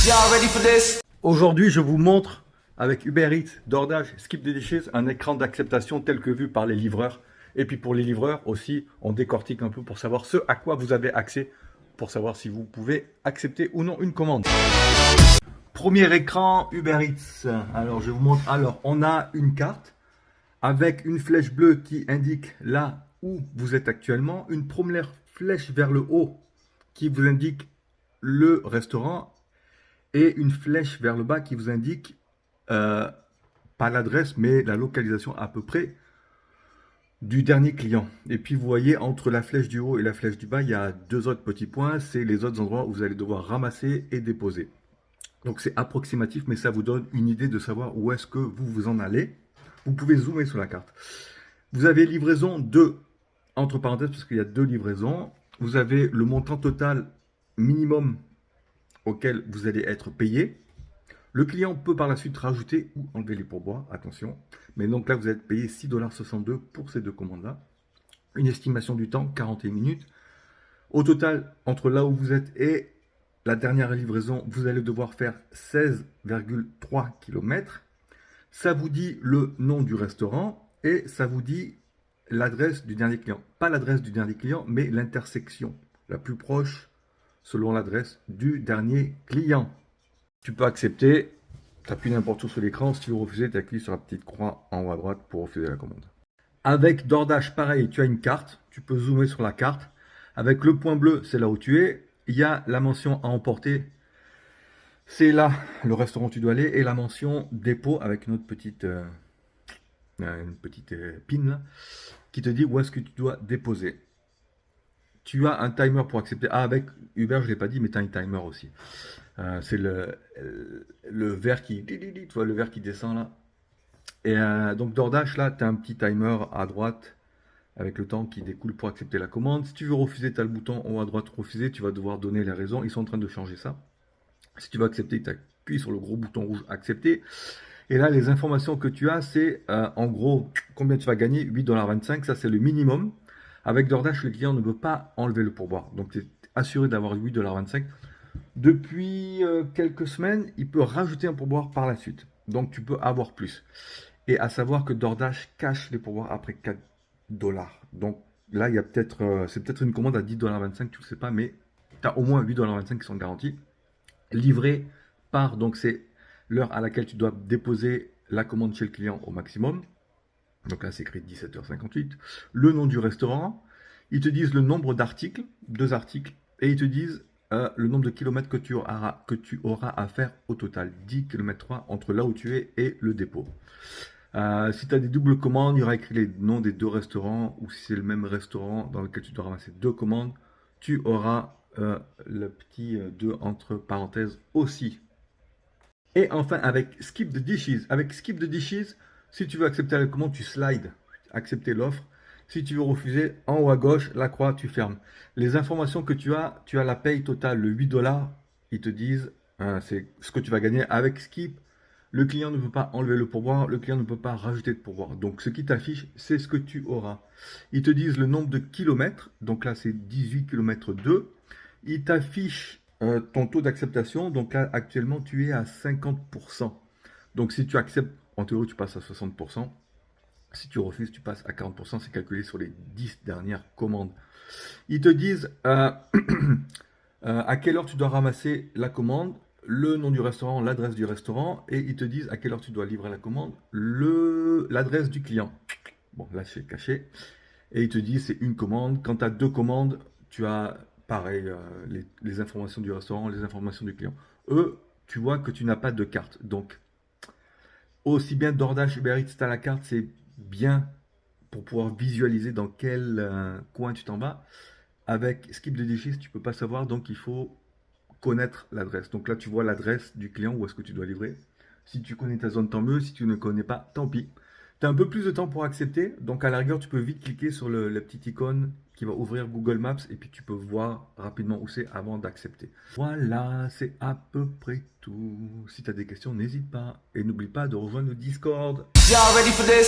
Y'all ready for this? Aujourd'hui, je vous montre avec Uber Eats, DoorDash, Skip the Dishes, un écran d'acceptation tel que vu par les livreurs. Et puis pour les livreurs aussi, on décortique un peu pour savoir ce à quoi vous avez accès, pour savoir si vous pouvez accepter ou non une commande. Premier écran Uber Eats. Alors je vous montre. Alors on a une carte avec une flèche bleue qui indique là où vous êtes actuellement, une première flèche vers le haut qui vous indique le restaurant et une flèche vers le bas qui vous indique pas l'adresse mais la localisation à peu près du dernier client. Et puis vous voyez entre la flèche du haut et la flèche du bas, il y a deux autres petits points, c'est les autres endroits où vous allez devoir ramasser et déposer. Donc c'est approximatif, mais ça vous donne une idée de savoir où est-ce que vous en allez. Vous pouvez zoomer sur la carte. Vous avez livraison 2, entre parenthèses, parce qu'il y a deux livraisons. Vous avez le montant total minimum auquel vous allez être payé. Le client peut par la suite rajouter ou enlever les pourboires, attention. Mais donc là, vous êtes payé 6,62 $ pour ces deux commandes-là. Une estimation du temps, 41 minutes. Au total, entre là où vous êtes et la dernière livraison, vous allez devoir faire 16,3 km. Ça vous dit le nom du restaurant et ça vous dit l'adresse du dernier client. Pas l'adresse du dernier client, mais l'intersection la plus proche selon l'adresse du dernier client. Tu peux accepter, tu appuies n'importe où sur l'écran. Si tu veux refuser, tu appuies sur la petite croix en haut à droite pour refuser la commande. Avec DoorDash, pareil, tu as une carte. Tu peux zoomer sur la carte. Avec le point bleu, c'est là où tu es. Il y a la mention à emporter. C'est là le restaurant où tu dois aller. Et la mention dépôt avec une autre petite, pin là, qui te dit où est-ce que tu dois déposer. Tu as un timer pour accepter. Ah, avec Uber, je ne l'ai pas dit, mais tu as un timer aussi. C'est le vert qui, tu vois, le vert qui descend là. Et donc DoorDash, là, tu as un petit timer à droite avec le temps qui découle pour accepter la commande. Si tu veux refuser, tu as le bouton en haut à droite refuser. Tu vas devoir donner les raisons. Ils sont en train de changer ça. Si tu veux accepter, tu appuies sur le gros bouton rouge accepter. Et là, les informations que tu as, c'est en gros combien tu vas gagner, 8,25 $. Ça, c'est le minimum. Avec DoorDash, le client ne peut pas enlever le pourboire. Donc, tu es assuré d'avoir 8,25 $. Depuis quelques semaines, il peut rajouter un pourboire par la suite. Donc, tu peux avoir plus. Et à savoir que DoorDash cache les pourboires après 4 $. Donc, là, il y a peut-être, c'est peut-être une commande à 10,25 $, tu ne sais pas, mais tu as au moins 8,25 $ qui sont garantis. Livré par, donc c'est l'heure à laquelle tu dois déposer la commande chez le client au maximum. Donc là, c'est écrit 17h58. Le nom du restaurant. Ils te disent le nombre d'articles, 2 articles, et ils te disent le nombre de kilomètres que tu auras à faire au total. 10 km 3 entre là où tu es et le dépôt. Si tu as des doubles commandes, il y aura écrit les noms des deux restaurants, ou si c'est le même restaurant dans lequel tu dois ramasser 2 commandes, tu auras le petit 2 entre parenthèses aussi. Et enfin, avec Skip the Dishes. Avec Skip the Dishes, si tu veux accepter la commande, tu slides, accepter l'offre. Si tu veux refuser, en haut à gauche, la croix, tu fermes. Les informations que tu as la paye totale, le 8 $. Ils te disent, c'est ce que tu vas gagner avec Skip. Le client ne peut pas enlever le pourboire, le client ne peut pas rajouter de pourboire. Donc, ce qui t'affiche, c'est ce que tu auras. Ils te disent le nombre de kilomètres. Donc là, c'est 18 km 2. Ils t'affichent ton taux d'acceptation. Donc là, actuellement, tu es à 50%. Donc, si tu acceptes, en théorie, tu passes à 60%. Si tu refuses, tu passes à 40%. C'est calculé sur les 10 dernières commandes. Ils te disent à quelle heure tu dois ramasser la commande, le nom du restaurant, l'adresse du restaurant, et ils te disent à quelle heure tu dois livrer la commande, l'adresse du client. Bon, là, c'est caché. Et ils te disent c'est une commande. Quand tu as 2 commandes, tu as pareil les informations du restaurant, les informations du client. Eux, tu vois que tu n'as pas de carte. Donc, aussi bien DoorDash, Uber Eats, tu as la carte, c'est bien pour pouvoir visualiser dans quel coin tu t'en vas. Avec Skip the Dishes, tu ne peux pas savoir, donc il faut connaître l'adresse. Donc là, tu vois l'adresse du client, où est-ce que tu dois livrer. Si tu connais ta zone, tant mieux. Si tu ne connais pas, tant pis. Tu as un peu plus de temps pour accepter. Donc à la rigueur, tu peux vite cliquer sur la petite icône qui va ouvrir Google Maps et puis tu peux voir rapidement où c'est avant d'accepter. Voilà, c'est à peu près tout. Si tu as des questions, n'hésite pas. Et n'oublie pas de rejoindre le Discord. Y'all ready for this?